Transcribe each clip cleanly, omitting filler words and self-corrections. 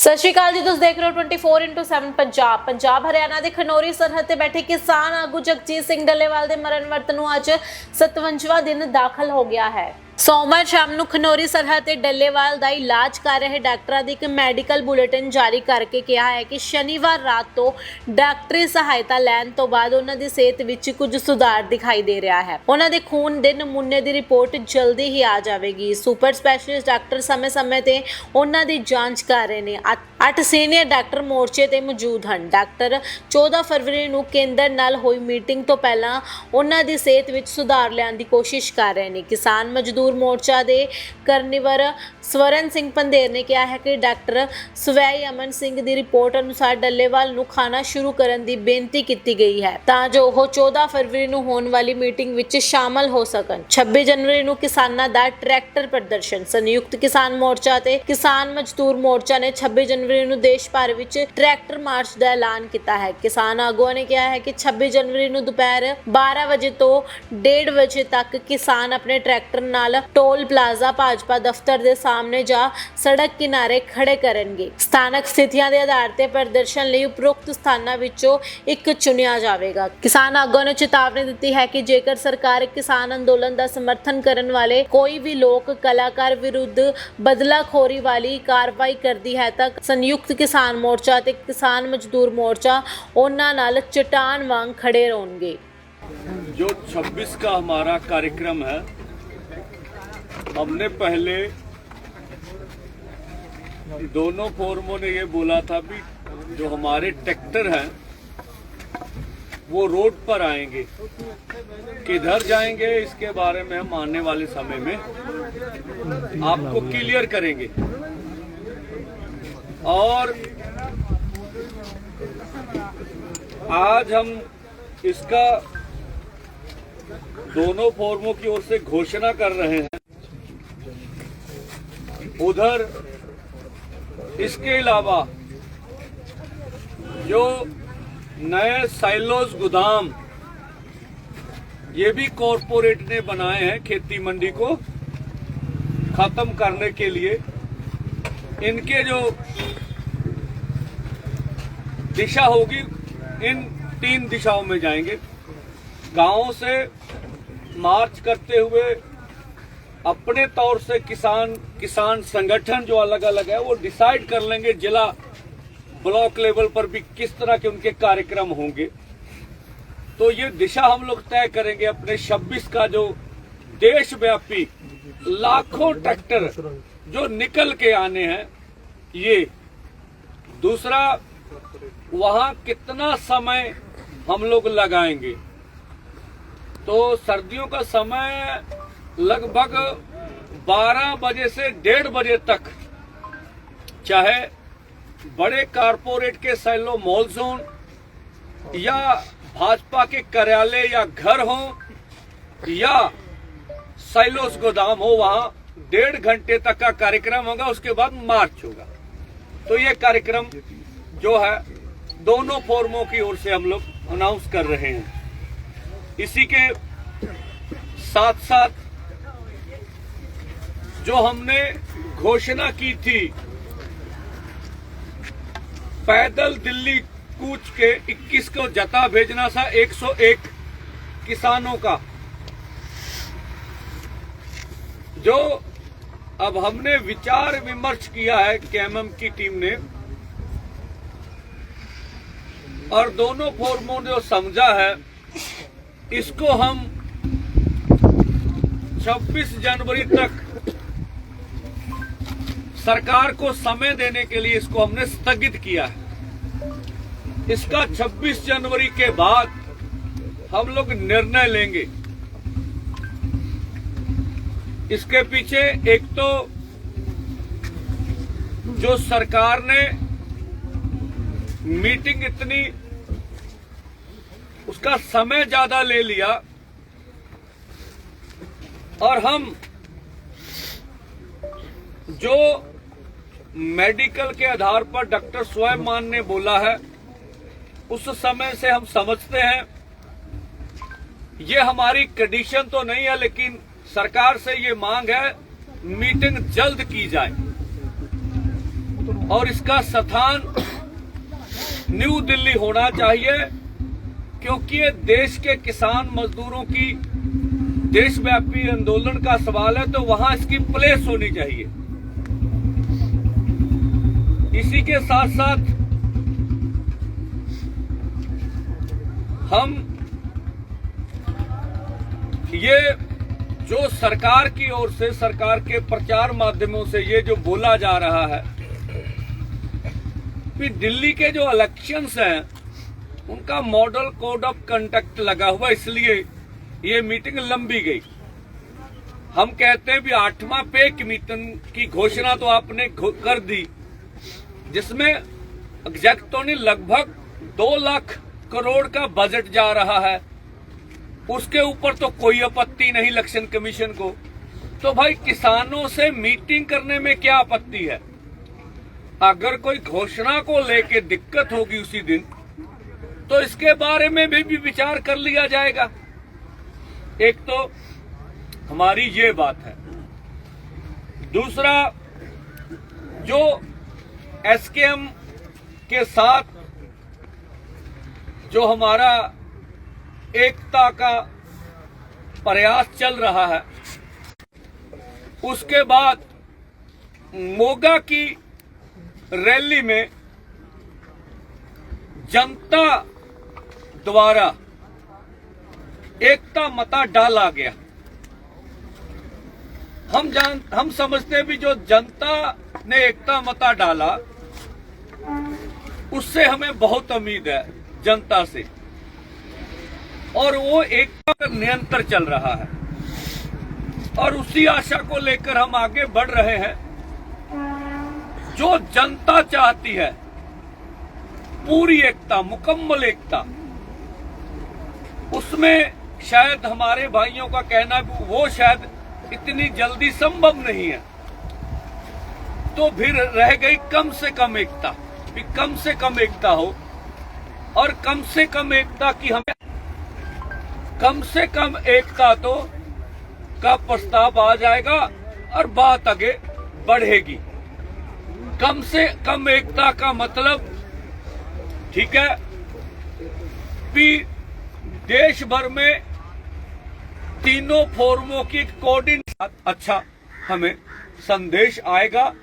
सत श्री अकाल जी, तुम देख रहे हो 24x7 पंजाब हरियाणा के खनौरी सरहद से बैठे किसान आगू जगजीत सिंह डल्लेवाल के मरण वर्त नूं अज 57वां दिन दाखिल हो गया है। सोमवार शाम ਨੂੰ ਖਨੌਰੀ ਸਰਹੱਦ ਤੇ ਡੱਲੇਵਾਲ ਦਾ ਇਲਾਜ ਕਰ ਰਹੇ ਡਾਕਟਰਾਂ ਦੀ ਇੱਕ ਮੈਡੀਕਲ ਬੁਲੇਟਿਨ ਜਾਰੀ ਕਰਕੇ ਕਿਹਾ ਹੈ ਕਿ ਸ਼ਨੀਵਾਰ ਰਾਤ ਤੋਂ ਡਾਕਟਰੀ ਸਹਾਇਤਾ ਲੈਣ ਤੋਂ ਬਾਅਦ ਉਹਨਾਂ ਦੀ ਸਿਹਤ ਵਿੱਚ ਕੁਝ ਸੁਧਾਰ ਦਿਖਾਈ ਦੇ ਰਿਹਾ ਹੈ। ਉਹਨਾਂ ਦੇ ਖੂਨ ਦੇ ਨਮੂਨੇ ਦੀ ਰਿਪੋਰਟ ਜਲਦੀ ਹੀ ਆ ਜਾਵੇਗੀ। ਸੁਪਰ ਸਪੈਸ਼ਲਿਸਟ ਡਾਕਟਰ ਸਮੇਂ-ਸਮੇਂ ਤੇ ਉਹਨਾਂ ਦੀ ਜਾਂਚ ਕਰ ਰਹੇ ਨੇ। 8 ਸੀਨੀਅਰ ਡਾਕਟਰ ਮੋਰਚੇ ਤੇ ਮੌਜੂਦ ਹਨ। ਡਾਕਟਰ 14 ਫਰਵਰੀ ਨੂੰ ਕੇਂਦਰ ਨਾਲ ਹੋਈ ਮੀਟਿੰਗ ਤੋਂ ਪਹਿਲਾਂ ਉਹਨਾਂ ਦੀ ਸਿਹਤ ਵਿੱਚ ਸੁਧਾਰ ਲਿਆਉਣ ਦੀ ਕੋਸ਼ਿਸ਼ ਕਰ ਰਹੇ ਨੇ। ਕਿਸਾਨ ਮਜ਼ਦੂਰ मोर्चा दे करनीवर स्वरण सिंह पंधेर ने कहा है कि डॉक्टर स्वैई अमन सिंह की रिपोर्ट अनुसार डल्लेवाल नूं खाना शुरू करने की बेनती की गई है तां जो वह 14 फरवरी नूं होने वाली मीटिंग विच शामिल हो सकन। 26 जनवरी नूं किसानां दा ट्रैक्टर प्रदर्शन। संयुक्त किसान मोर्चा ते किसान मजदूर मोर्चा ने 26 जनवरी नूं देश भर विच ट्रैक्टर मार्च का ऐलान किया है। किसान आगुआं ने कहा है कि 26 जनवरी नूं दोपहर 12 बजे तो 1:30 बजे तक किसान अपने ट्रैक्टर नाल टोल प्लाजा भाजपा दफ्तर के सामने जा सड़क किनारे खड़े करेंगे। स्थानक स्थितियां के आधार पर प्रदर्शन लिए उपरोक्त स्थानों विचों एक चुनिया जाएगा। किसान आगुआं ने चेतावनी दी है कि जेकर सरकार किसान अंदोलन का समर्थन करने वाले कोई भी लोक कलाकार विरुद्ध बदलाखोरी वाली कार्रवाई करती है तो संयुक्त किसान मोर्चा ते किसान मजदूर मोर्चा उन्हां नाल चट्टान वांग खड़े रहेंगे। जो 26 का हमारा कार्यक्रम है, हमने पहले दोनों फोरमों ने ये बोला था भी जो हमारे ट्रैक्टर हैं वो रोड पर आएंगे, किधर जाएंगे इसके बारे में हम आने वाले समय में आपको क्लियर करेंगे। और आज हम इसका दोनों फोरमों की ओर से घोषणा कर रहे हैं। उधर इसके अलावा जो नए साइलोज गोदाम ये भी कॉरपोरेट ने बनाए हैं खेती मंडी को खत्म करने के लिए, इनके जो दिशा होगी इन 3 दिशाओं में जाएंगे। गांवों से मार्च करते हुए अपने तौर से किसान संगठन जो अलग अलग है वो डिसाइड कर लेंगे जिला ब्लॉक लेवल पर भी किस तरह के उनके कार्यक्रम होंगे। तो ये दिशा हम लोग तय करेंगे अपने 26 का जो देशव्यापी लाखों ट्रैक्टर जो निकल के आने हैं। ये दूसरा, वहां कितना समय हम लोग लगाएंगे। तो सर्दियों का समय लगभग 12 बजे से 1:30 बजे तक, चाहे बड़े कारपोरेट के सैलो मॉल जोन या भाजपा के कार्यालय या घर हो या सैलोस गोदाम हो, वहां 1.5 घंटे तक का कार्यक्रम होगा। उसके बाद मार्च होगा। तो ये कार्यक्रम जो है दोनों फोरमों की ओर से हम लोग अनाउंस कर रहे हैं। इसी के साथ साथ जो हमने घोषणा की थी पैदल दिल्ली कूच के 21 को जता भेजना था 101 किसानों का, जो अब हमने विचार विमर्श किया है केएमएम की टीम ने, और दोनों फोरमों ने जो समझा है इसको हम 26 जनवरी तक सरकार को समय देने के लिए इसको हमने स्थगित किया है। इसका 26 जनवरी के बाद हम लोग निर्णय लेंगे। इसके पीछे एक तो जो सरकार ने मीटिंग इतनी उसका समय ज्यादा ले लिया, और हम जो मेडिकल के आधार पर डॉक्टर स्वयं ने बोला है उस समय से हम समझते हैं ये हमारी कंडीशन तो नहीं है, लेकिन सरकार से ये मांग है मीटिंग जल्द की जाए। और इसका स्थान न्यू दिल्ली होना चाहिए, क्योंकि ये देश के किसान मजदूरों की देशव्यापी आंदोलन का सवाल है, तो वहां इसकी प्लेस होनी चाहिए। इसी के साथ साथ हम ये जो सरकार की ओर से, सरकार के प्रचार माध्यमों से ये जो बोला जा रहा है कि दिल्ली के जो इलेक्शंस हैं उनका मॉडल कोड ऑफ कंडक्ट लगा हुआ, इसलिए ये मीटिंग लंबी गई। हम कहते हैं भी 8वां पे कमीशन की घोषणा तो आपने कर दी, जिसमें एग्जैक्ट तो नहीं, लगभग 2 लाख करोड़ का बजट जा रहा है। उसके ऊपर तो कोई आपत्ति नहीं इलेक्शन कमीशन को, तो भाई किसानों से मीटिंग करने में क्या आपत्ति है? अगर कोई घोषणा को लेके दिक्कत होगी उसी दिन, तो इसके बारे में भी विचार कर लिया जाएगा। एक तो हमारी ये बात है। दूसरा, जो एसकेएम के साथ जो हमारा एकता का प्रयास चल रहा है, उसके बाद मोगा की रैली में जनता द्वारा एकता मता डाला गया। हम समझते हैं भी जो जनता ने एकता मता डाला, उससे हमें बहुत उम्मीद है जनता से, और वो एकता पर निरंतर चल रहा है, और उसी आशा को लेकर हम आगे बढ़ रहे हैं। जो जनता चाहती है पूरी एकता, मुकम्मल एकता, उसमें शायद हमारे भाइयों का कहना है वो शायद इतनी जल्दी संभव नहीं है। तो फिर रह गई कम से कम एकता, भी कम से कम एकता हो, और कम से कम एकता की हमें कम से कम एकता तो का प्रस्ताव आ जाएगा और बात आगे बढ़ेगी। कम से कम एकता का मतलब, ठीक है, कि देश भर में तीनों फोरमों की कोऑर्डिनेशन, अच्छा हमें संदेश आएगा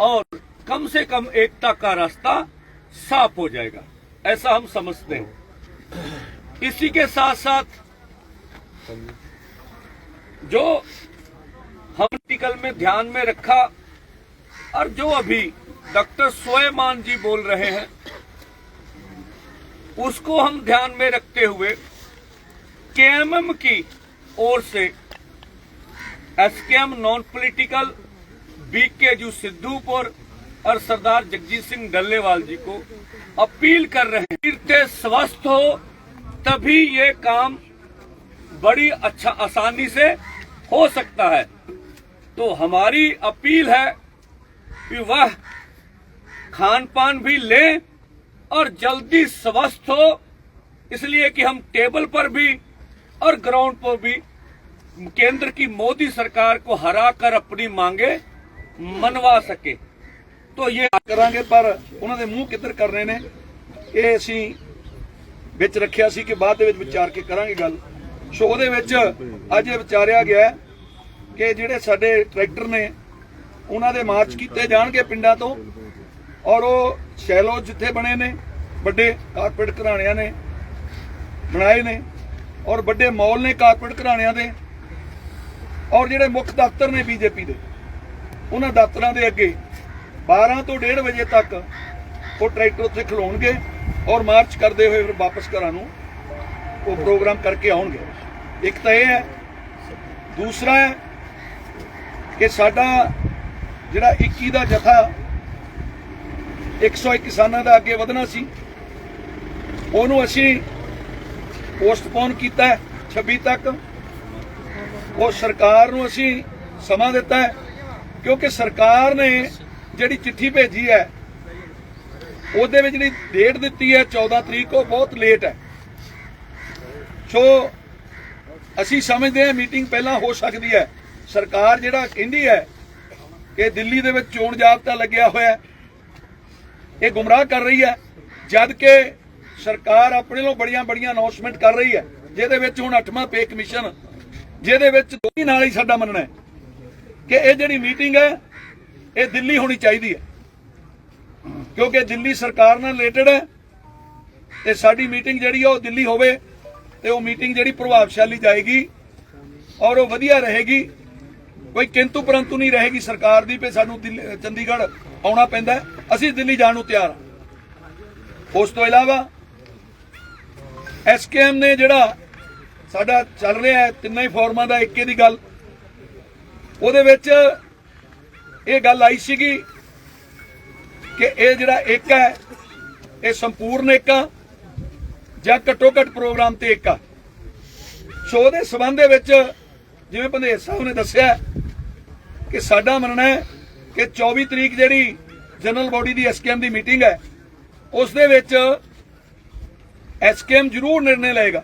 और कम से कम एकता का रास्ता साफ हो जाएगा, ऐसा हम समझते हैं। इसी के साथ साथ जो हम आर्टिकल में ध्यान में रखा, और जो अभी डॉक्टर सुलेमान जी बोल रहे हैं, उसको हम ध्यान में रखते हुए केएमएम की ओर से SKM non political BKU Sidhupur और सरदार जगजीत सिंह डल्लेवाल जी को अपील कर रहे हैं, तीर्थ स्वस्थ हो तभी ये काम बड़ी अच्छा आसानी से हो सकता है। तो हमारी अपील है कि वह खान पान भी लें और जल्दी स्वस्थ हो, इसलिए कि हम टेबल पर भी और ग्राउंड पर भी केंद्र की मोदी सरकार को हराकर अपनी मांगे मनवा सके। तो ये करांगे, पर उन्होंने मुंह किधर करने ने, ਇਹ ਅਸੀਂ ਵਿੱਚ ਰੱਖਿਆ ਸੀ ਕਿ ਬਾਅਦ ਦੇ ਵਿੱਚ ਵਿਚਾਰ ਕੇ ਕਰਾਂਗੇ ਗੱਲ। ਸੋ ਉਹਦੇ ਵਿੱਚ ਅੱਜ ਇਹ ਵਿਚਾਰਿਆ ਗਿਆ ਕਿ ਜਿਹੜੇ ਸਾਡੇ ਟਰੈਕਟਰ ਨੇ ਉਹਨਾਂ ਦੇ ਮਾਰਚ ਕੀਤੇ ਜਾਣਗੇ ਪਿੰਡਾਂ ਤੋਂ, ਔਰ ਉਹ ਸ਼ੈਲੋ ਜਿੱਥੇ ਬਣੇ ਨੇ ਵੱਡੇ ਕਾਰਪੋਰੇਟ ਘਰਾਣਿਆਂ ਨੇ ਬਣਾਏ ਨੇ, ਔਰ ਵੱਡੇ ਮਾਲ ਨੇ ਕਾਰਪੋਰੇਟ ਘਰਾਣਿਆਂ ਦੇ, ਔਰ ਜਿਹੜੇ ਮੁੱਖ ਦਫ਼ਤਰ ਨੇ ਬੀਜੇਪੀ ਦੇ, ਉਹਨਾਂ ਦਫ਼ਤਰਾਂ ਦੇ ਅੱਗੇ 12 ਤੋਂ 1:30 ਵਜੇ ਤੱਕ ਉਹ ਟਰੈਕਟਰ ਉੱਥੇ ਖਲੋਣਗੇ और मार्च करते हुए फिर वापस घर वो प्रोग्राम करके आउणगे। एक तो यह है। दूसरा है कि साडा जिहड़ा 21 का जथा 101 किसानों का अगे वधना सी, उहनूं असीं पोस्टपोन किया 26 तक। वो सरकार नूं असीं समा दिता है, क्योंकि सरकार ने जिहड़ी चिट्ठी भेजी है ਉਹਦੇ ਵਿੱਚ ਜਿਹੜੀ ਡੇਟ ਦਿੱਤੀ ਹੈ 14 ਤਰੀਕ, ਉਹ ਬਹੁਤ ਲੇਟ ਹੈ। ਸੋ ਅਸੀਂ ਸਮਝਦੇ ਹਾਂ ਮੀਟਿੰਗ ਪਹਿਲਾਂ ਹੋ ਸਕਦੀ ਹੈ। ਸਰਕਾਰ ਜਿਹੜਾ ਕਹਿੰਦੀ ਹੈ ਕਿ ਦਿੱਲੀ ਦੇ ਵਿੱਚ ਚੋਣ ਜਾਬਤਾ ਲੱਗਿਆ ਹੋਇਆ, ਇਹ ਗੁੰਮਰਾਹ ਕਰ ਰਹੀ ਹੈ, ਜਦ ਕਿ ਸਰਕਾਰ ਆਪਣੇ ਵੱਲੋਂ ਬੜੀਆਂ ਬੜੀਆਂ ਅਨਾਉਂਸਮੈਂਟ ਕਰ ਰਹੀ ਹੈ, ਜਿਹਦੇ ਵਿੱਚ ਹੁਣ 8ਵਾਂ ਪੇ ਕਮਿਸ਼ਨ, ਜਿਹਦੇ ਵਿੱਚ ਦੋਈ ਨਾਲ ਹੀ ਸਾਡਾ ਮੰਨਣਾ ਹੈ ਕਿ ਇਹ ਜਿਹੜੀ ਮੀਟਿੰਗ ਹੈ ਇਹ ਦਿੱਲੀ ਹੋਣੀ ਚਾਹੀਦੀ ਹੈ, ਕਿਉਂਕਿ ਦਿੱਲੀ ਸਰਕਾਰ ਨਾਲ ਰਿਲੇਟਡ ਹੈ ਤੇ ਸਾਡੀ ਮੀਟਿੰਗ ਜਿਹੜੀ ਉਹ ਦਿੱਲੀ ਹੋਵੇ ਤੇ ਉਹ ਮੀਟਿੰਗ ਜਿਹੜੀ ਪ੍ਰਭਾਵਸ਼ਾਲੀ ਜਾਏਗੀ ਔਰ ਉਹ ਵਧੀਆ ਰਹੇਗੀ। ਕੋਈ ਕਿੰਤੂ ਪਰੰਤੂ ਨਹੀਂ ਰਹੇਗੀ ਸਰਕਾਰ ਦੀ ਵੀ ਸਾਨੂੰ ਚੰਡੀਗੜ੍ਹ ਆਉਣਾ ਪੈਂਦਾ ਹੈ, ਅਸੀਂ ਦਿੱਲੀ ਜਾਣ ਨੂੰ ਤਿਆਰ ਹਾਂ। ਉਸ ਤੋਂ ਇਲਾਵਾ ਐਸਕੇਐਮ ਨੇ ਜਿਹੜਾ ਸਾਡਾ ਚੱਲ ਰਿਹਾ ਹੈ ਤਿੰਨਾਂ ਹੀ ਫੋਰਮਾਂ ਦਾ ਏਕੇ ਦੀ ਗੱਲ, ਉਹਦੇ ਵਿੱਚ ਇਹ ਗੱਲ ਆਈ ਸੀਗੀ ਕਿ ਇਹ ਜਿਹੜਾ ਏਕਾ ਹੈ ਇਹ ਸੰਪੂਰਨ ਏਕਾ ਜਾਂ ਘੱਟੋ ਘੱਟ ਪ੍ਰੋਗਰਾਮ ਤੇ ਏਕਾ। ਸੋ ਉਹਦੇ ਸਬੰਧ ਦੇ ਵਿੱਚ ਜਿਵੇਂ ਭੰਦੇਰ ਸਾਹਿਬ ਨੇ ਦੱਸਿਆ ਕਿ ਸਾਡਾ ਮੰਨਣਾ ਹੈ ਕਿ 24 ਤਰੀਕ ਜਿਹੜੀ ਜਨਰਲ ਬੋਡੀ ਦੀ ਐਸਕੇਐਮ ਦੀ ਮੀਟਿੰਗ ਹੈ ਉਸ ਦੇ ਵਿੱਚ ਐਸਕੇਐਮ ਜ਼ਰੂਰ ਨਿਰਣੇ ਲਏਗਾ